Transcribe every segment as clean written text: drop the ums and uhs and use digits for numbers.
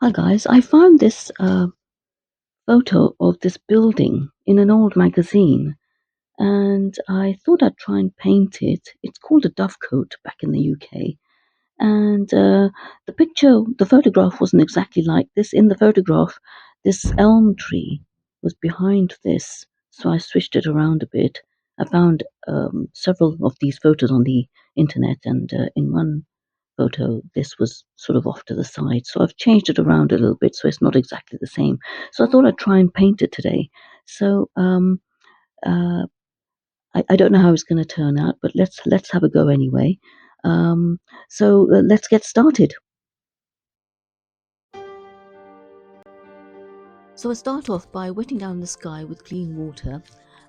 Hi guys, I found this photo of this building in an old magazine and I thought I'd try and paint it. It's called a dovecote back in the UK. And the photograph wasn't exactly like this. In the photograph, this elm tree was behind this. So I switched it around a bit. I found several of these photos on the internet, and in one photo, this was sort of off to the side. So I've changed it around a little bit so it's not exactly the same. So I thought I'd try and paint it today. So uh, I don't know how it's going to turn out, but let's have a go anyway. Let's get started. So I start off by wetting down the sky with clean water,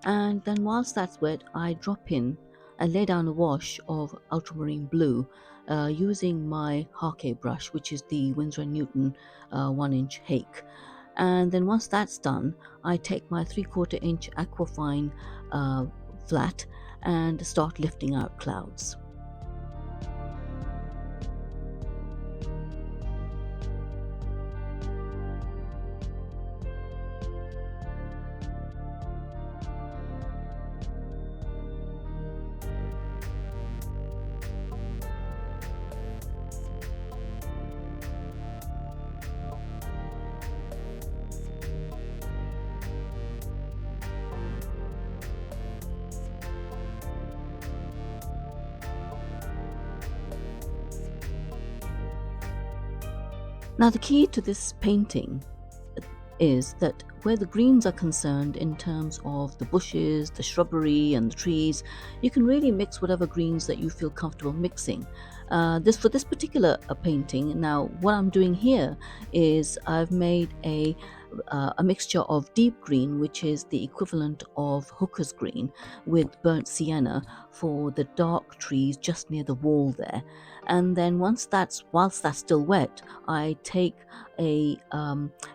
and then whilst that's wet, I drop in and lay down a wash of ultramarine blue using my Hake brush, which is the Winsor & Newton 1-inch Hake. And then once that's done, I take my 3/4 inch aquafine flat and start lifting out clouds. Now the key to this painting is that where the greens are concerned in terms of the bushes, the shrubbery and the trees, you can really mix whatever greens that you feel comfortable mixing. For this particular painting, now what I'm doing here is I've made a mixture of deep green, which is the equivalent of hooker's green, with burnt sienna for the dark trees just near the wall there. And then whilst that's still wet, I take a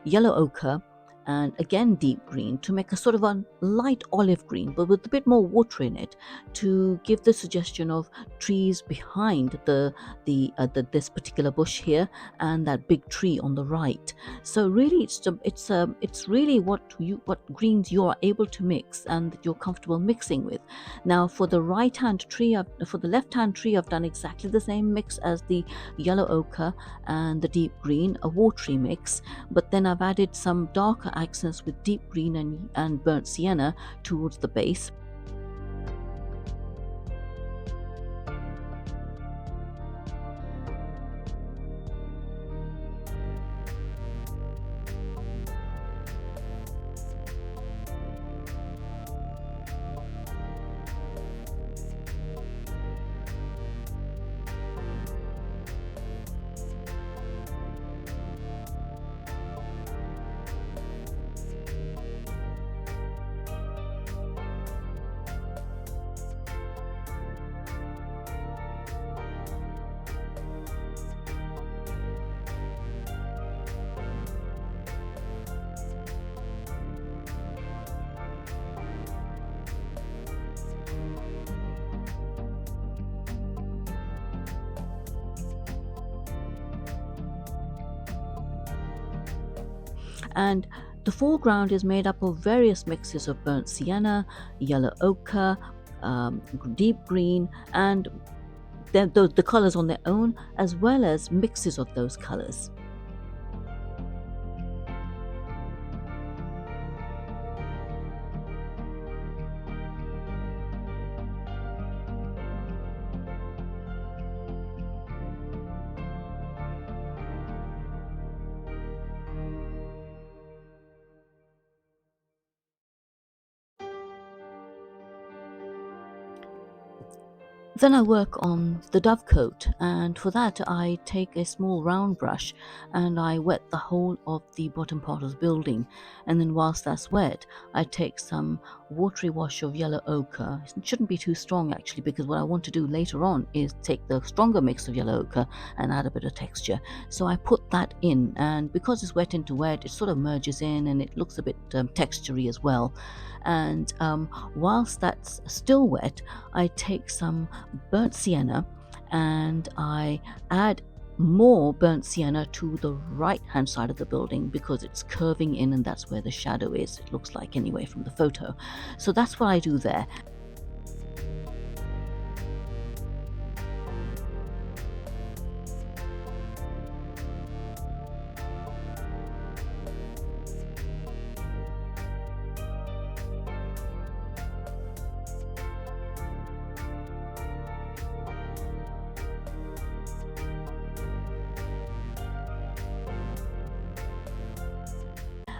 yellow ochre and again deep green to make a sort of a light olive green but with a bit more water in it, to give the suggestion of trees behind this particular bush here and that big tree on the right. So really it's really what greens you are able to mix and that you're comfortable mixing with. Now for the for the left hand tree, I've done exactly the same mix as the yellow ochre and the deep green, a watery mix, but then I've added some darker accents with deep green and burnt sienna towards the base. And the foreground is made up of various mixes of burnt sienna, yellow ochre, deep green, and the colors on their own, as well as mixes of those colors. Then I work on the dovecote, and for that I take a small round brush and I wet the whole of the bottom part of the building. And then whilst that's wet, I take some watery wash of yellow ochre. It shouldn't be too strong actually, because what I want to do later on is take the stronger mix of yellow ochre and add a bit of texture. So I put that in, and because it's wet into wet, it sort of merges in and it looks a bit textury as well. And whilst that's still wet, I take some burnt sienna and I add more burnt sienna to the right hand side of the building because it's curving in, and that's where the shadow is, it looks like anyway from the photo. So that's what I do there.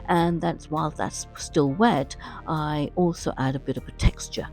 And that's while that's still wet, I also add a bit of a texture.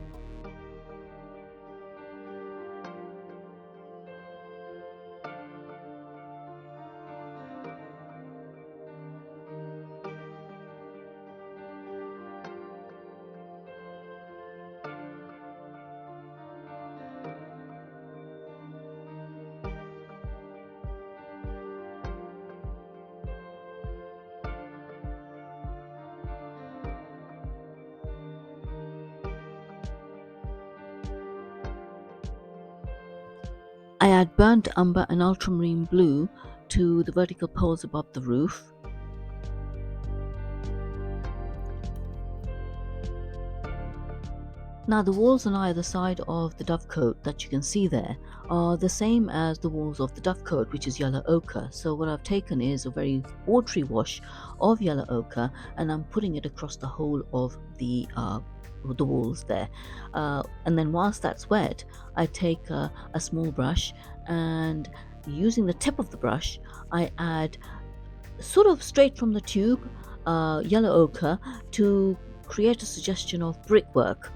I add burnt umber and ultramarine blue to the vertical poles above the roof. Now the walls on either side of the dovecote that you can see there are the same as the walls of the dovecote, which is yellow ochre. So what I've taken is a very watery wash of yellow ochre, and I'm putting it across the whole of the walls there. And then whilst that's wet, I take a small brush, and using the tip of the brush, I add sort of straight from the tube yellow ochre to create a suggestion of brickwork.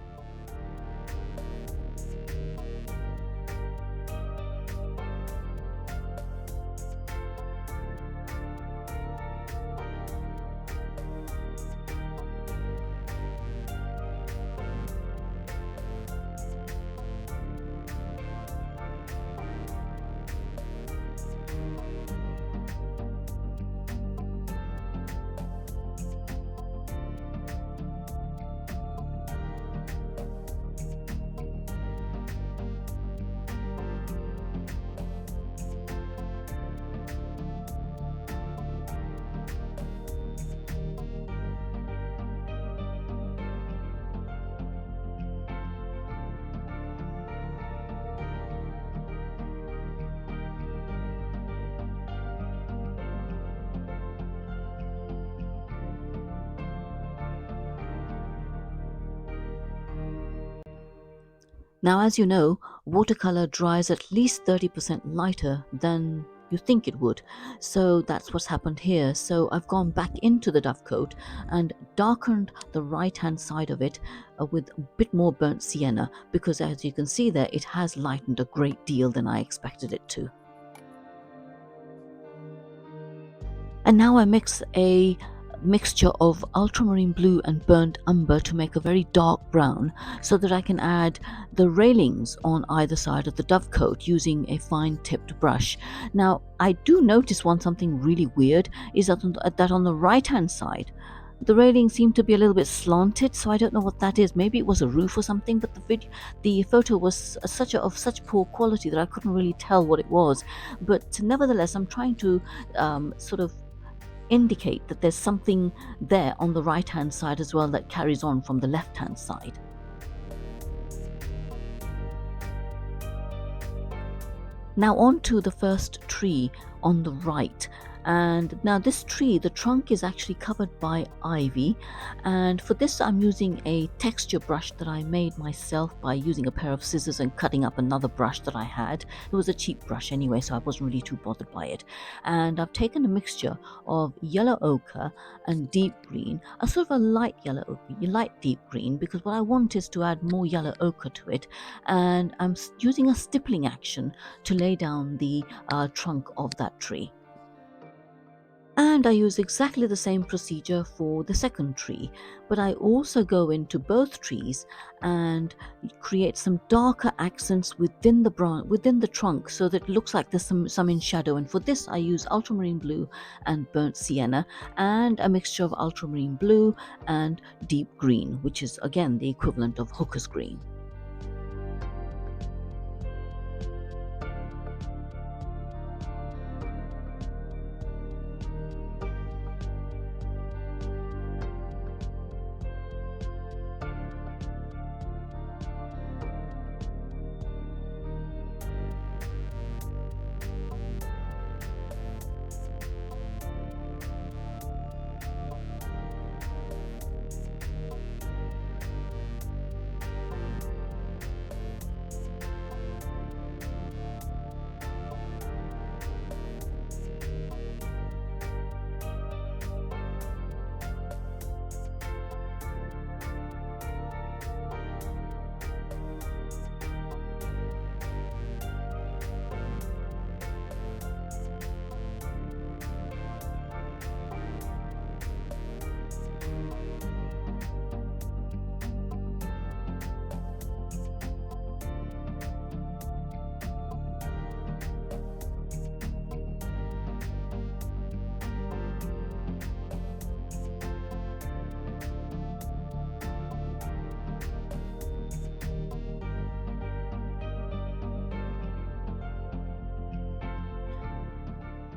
Now, as you know, watercolor dries at least 30% lighter than you think it would. So that's what's happened here. So I've gone back into the dovecote and darkened the right hand side of it with a bit more burnt sienna, because as you can see there, it has lightened a great deal than I expected it to. And now I mix a mixture of ultramarine blue and burnt umber to make a very dark brown, so that I can add the railings on either side of the dovecote using a fine tipped brush. Now I do notice something really weird is that on the right hand side the railings seem to be a little bit slanted, so I don't know what that is. Maybe it was a roof or something, but the photo was of such poor quality that I couldn't really tell what it was. But nevertheless, I'm trying to sort of indicate that there's something there on the right hand side as well that carries on from the left hand side. Now on to the first tree on the right. And now this tree, the trunk is actually covered by ivy, and for this I'm using a texture brush that I made myself by using a pair of scissors and cutting up another brush that I had. It was a cheap brush anyway, so I wasn't really too bothered by it. And I've taken a mixture of yellow ochre and deep green, a sort of a light yellow ochre, light deep green, because what I want is to add more yellow ochre to it. And I'm using a stippling action to lay down the trunk of that tree. And I use exactly the same procedure for the second tree, but I also go into both trees and create some darker accents within the trunk, so that it looks like there's some in shadow. And for this I use ultramarine blue and burnt sienna, and a mixture of ultramarine blue and deep green, which is again the equivalent of hooker's green.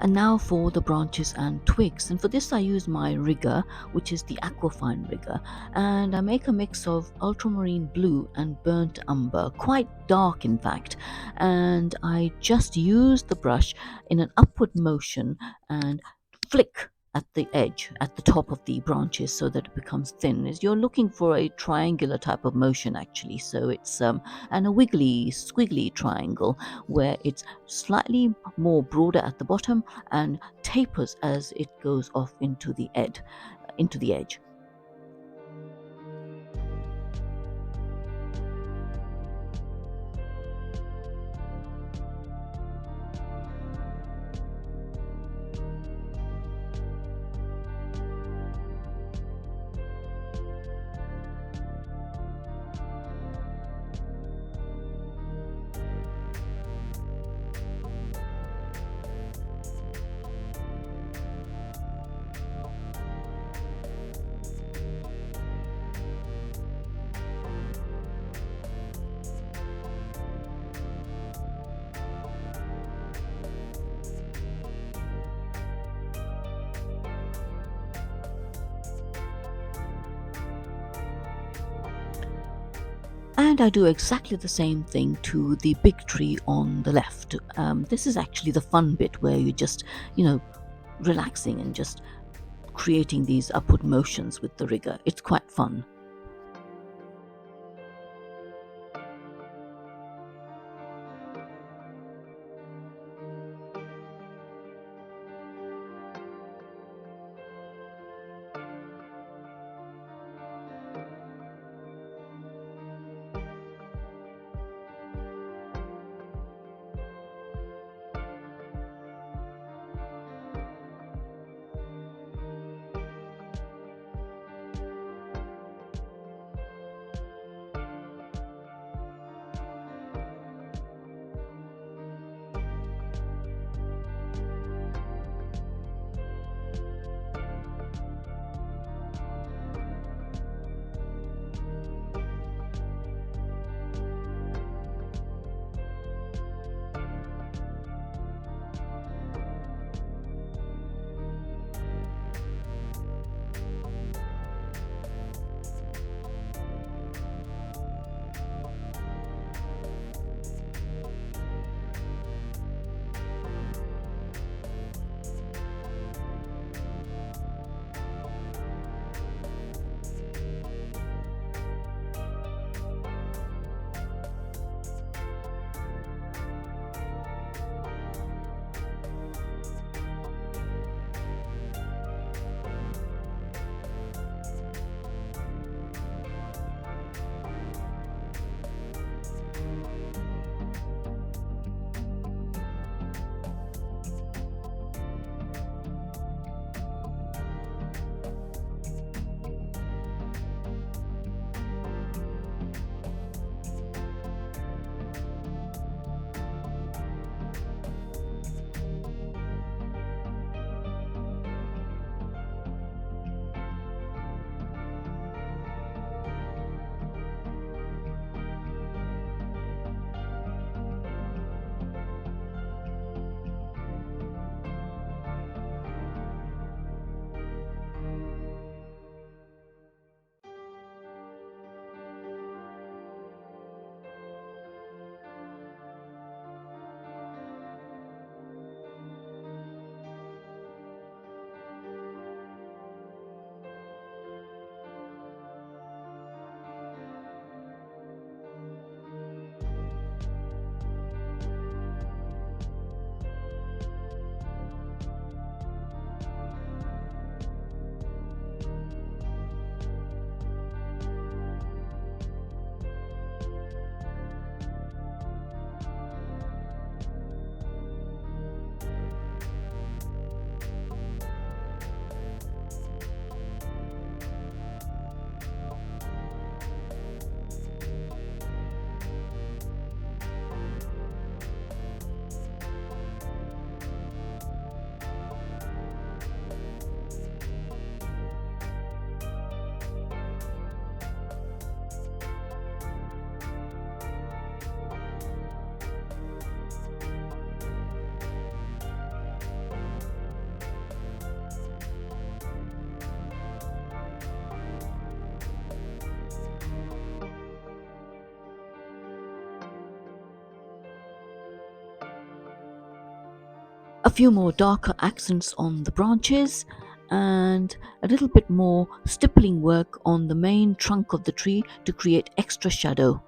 And now for the branches and twigs. And for this I use my rigger, which is the aquafine rigger. And I make a mix of ultramarine blue and burnt umber, quite dark in fact. And I just use the brush in an upward motion and flick at the edge, at the top of the branches, so that it becomes thin. Is you're looking for a triangular type of motion actually, so it's and a wiggly, squiggly triangle where it's slightly more broader at the bottom and tapers as it goes off into the edge. And I do exactly the same thing to the big tree on the left. This is actually the fun bit where you just, relaxing and just creating these upward motions with the rigger. It's quite fun. few more darker accents on the branches, and a little bit more stippling work on the main trunk of the tree to create extra shadow.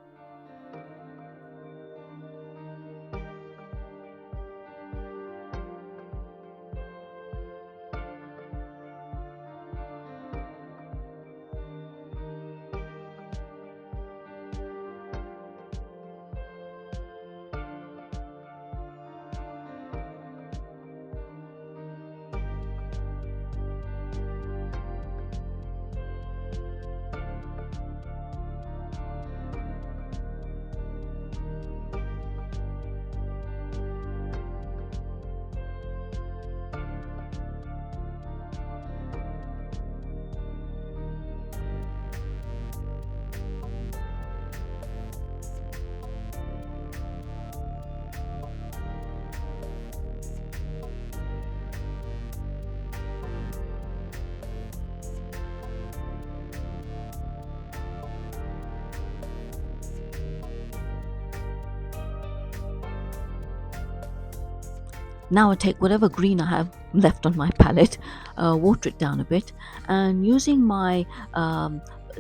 Now I take whatever green I have left on my palette, water it down a bit, and using my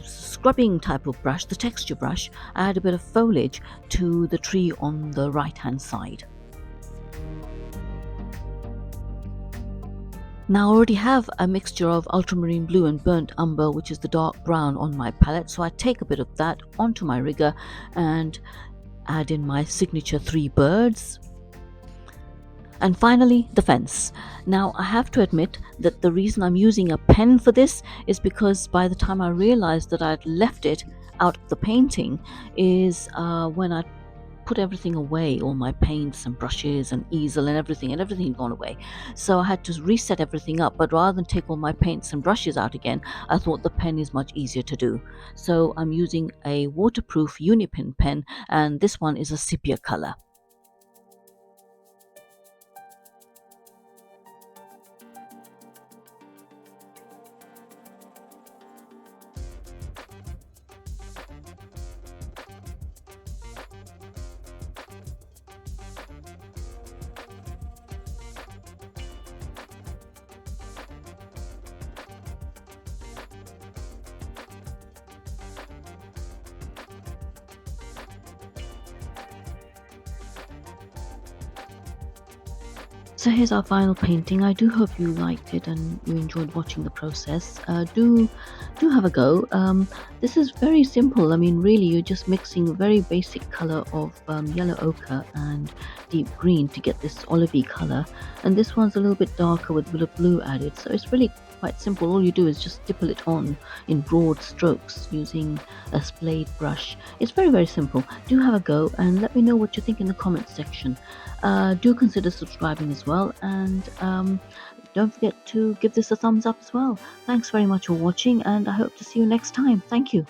scrubbing type of brush, the texture brush, I add a bit of foliage to the tree on the right hand side. Now I already have a mixture of ultramarine blue and burnt umber, which is the dark brown, on my palette, so I take a bit of that onto my rigger and add in my signature 3 birds. And finally, the fence. Now, I have to admit that the reason I'm using a pen for this is because by the time I realized that I'd left it out of the painting is when I put everything away, all my paints and brushes and easel and everything had gone away. So I had to reset everything up, but rather than take all my paints and brushes out again, I thought the pen is much easier to do. So I'm using a waterproof Unipin pen, and this one is a sepia color. So here's our final painting. I do hope you liked it and you enjoyed watching the process. Do have a go. This is very simple. I mean, really, you're just mixing a very basic color of yellow ochre and deep green to get this olivey color. And this one's a little bit darker with a bit of blue added. So it's really quite simple. All you do is just stipple it on in broad strokes using a splayed brush. It's very, very simple. Do have a go and let me know what you think in the comments section. Do consider subscribing as well, and don't forget to give this a thumbs up as well. Thanks very much for watching, and I hope to see you next time. Thank you.